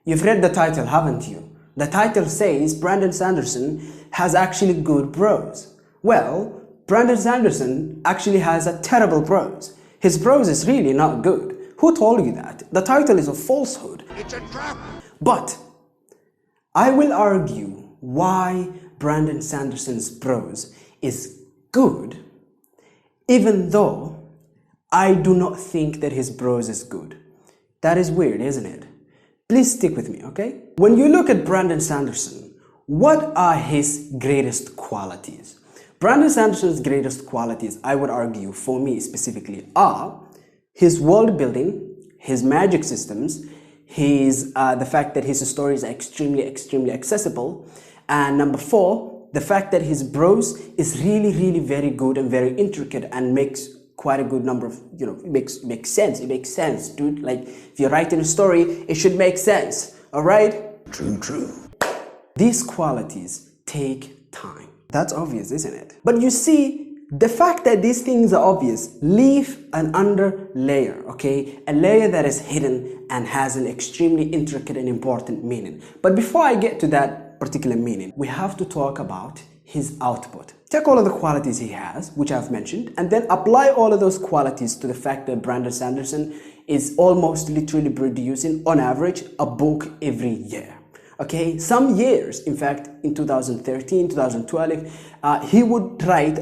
You've read the title, haven't you? The title says Brandon Sanderson has actually good prose. Well, Brandon Sanderson actually has a terrible prose. His prose is really not good. Who told you that? The title is a falsehood. It's a trap! But I will argue why Brandon Sanderson's prose is good, even though I do not think that his prose is good. That is weird, isn't it? Please stick with me, okay? When you look at Brandon Sanderson, what are his greatest qualities? Brandon Sanderson's greatest qualities, I would argue, for me specifically, are his world building, his magic systems, the fact that his stories are extremely accessible, and number 4, the fact that his prose is really very good and very intricate and makes quite a good number of, it makes sense, dude. Like, if you're writing a story, it should make sense, all right? True. These qualities take time. That's obvious, isn't it? But you see, the fact that these things are obvious leave an under layer, okay? A layer that is hidden and has an extremely intricate and important meaning. But before I get to that particular meaning, we have to talk about his output. Take all of the qualities he has, which I've mentioned, and then apply all of those qualities to the fact that Brandon Sanderson is almost literally producing, on average, a book every year. Okay, some years, in fact, in 2013, 2012, he would write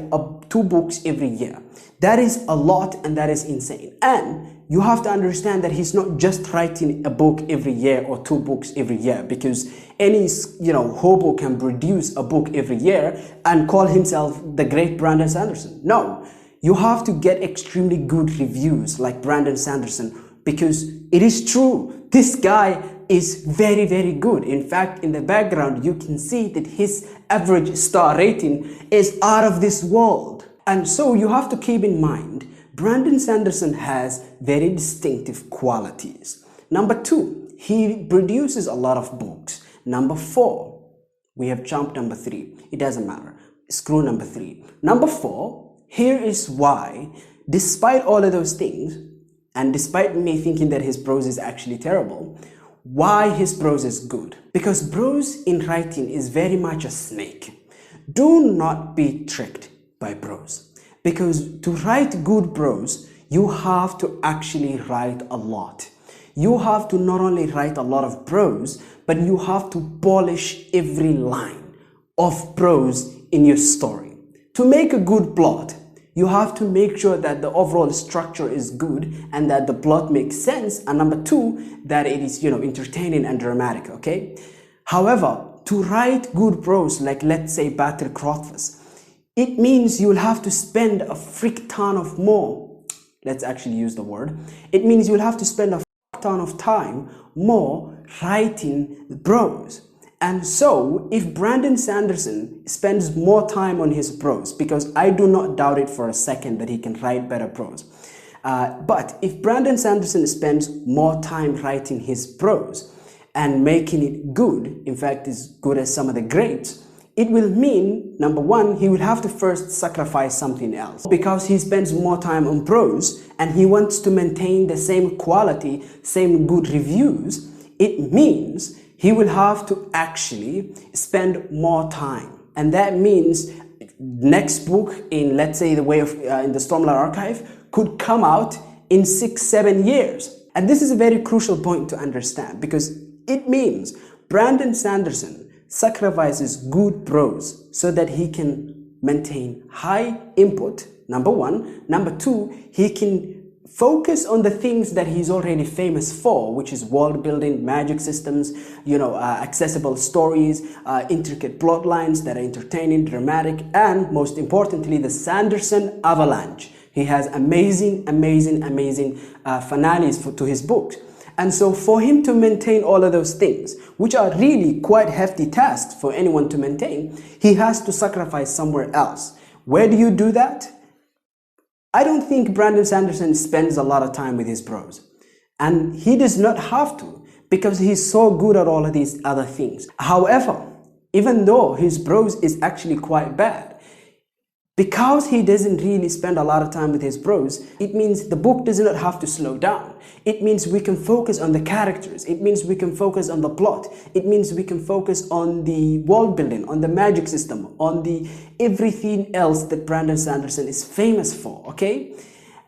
2 books every year. That is a lot, and that is insane. And you have to understand that he's not just writing a book every year or 2 books every year, because any hobo can produce a book every year and call himself the great Brandon Sanderson. No, you have to get extremely good reviews like Brandon Sanderson, because it is true. This guy is very good. In fact, in the background, you can see that his average star rating is out of this world. And so you have to keep in mind, Brandon Sanderson has very distinctive qualities. Number 2, he produces a lot of books. Number 4, we have jumped number 3. It doesn't matter. Screw number 3. Number 4, here is why, despite all of those things, and despite me thinking that his prose is actually terrible, why his prose is good. Because prose in writing is very much a snake. Do not be tricked by prose. Because to write good prose, you have to actually write a lot. You have to not only write a lot of prose, but you have to polish every line of prose in your story. To make a good plot, you have to make sure that the overall structure is good and that the plot makes sense. And number 2, that it is, entertaining and dramatic, okay? However, to write good prose, like let's say Battle Crothfuss, it means you'll have to spend a frick ton of more. Let's actually use the word. It means you'll have to spend a frick ton of time more writing the prose. And so, if Brandon Sanderson spends more time on his prose, because I do not doubt it for a second that he can write better prose, but if Brandon Sanderson spends more time writing his prose and making it good, in fact, as good as some of the greats, it will mean, number 1, he will have to first sacrifice something else. Because he spends more time on prose and he wants to maintain the same quality, same good reviews, it means he will have to actually spend more time. And that means next book in, let's say, in the Stormlight Archive could come out in 6-7 years. And this is a very crucial point to understand, because it means Brandon Sanderson sacrifices good prose so that he can maintain high input, number 1. Number 2, he can focus on the things that he's already famous for, which is world building, magic systems, accessible stories, intricate plot lines that are entertaining, dramatic, and most importantly, the Sanderson avalanche. He has amazing finales to his books. And so for him to maintain all of those things, which are really quite hefty tasks for anyone to maintain, he has to sacrifice somewhere else. Where do you do that? I don't think Brandon Sanderson spends a lot of time with his prose. And he does not have to, because he's so good at all of these other things. However, even though his prose is actually quite bad, Because he doesn't really spend a lot of time with his prose, it means the book does not have to slow down. It means we can focus on the characters. It means we can focus on the plot. It means we can focus on the world building, on the magic system, on the everything else that Brandon Sanderson is famous for, okay?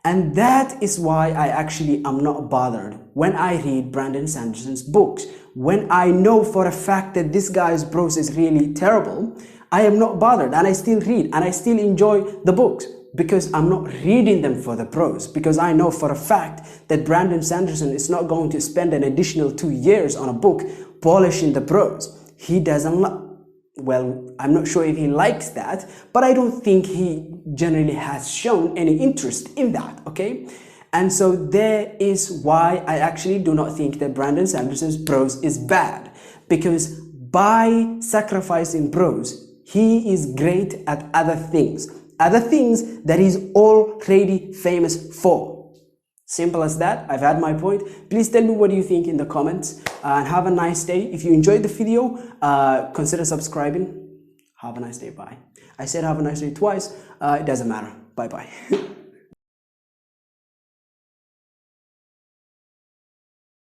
And that is why I actually am not bothered when I read Brandon Sanderson's books. When I know for a fact that this guy's prose is really terrible, I am not bothered, and I still read and I still enjoy the books, because I'm not reading them for the prose, because I know for a fact that Brandon Sanderson is not going to spend an additional 2 years on a book polishing the prose. He doesn't well, I'm not sure if he likes that, but I don't think he generally has shown any interest in that, okay? And so there is why I actually do not think that Brandon Sanderson's prose is bad, because by sacrificing prose, he is great at other things that he's already famous for. Simple as that. I've had my point. Please tell me what you think in the comments, and have a nice day. If you enjoyed the video, consider subscribing. Have a nice day. Bye. I said have a nice day twice. It doesn't matter. Bye bye.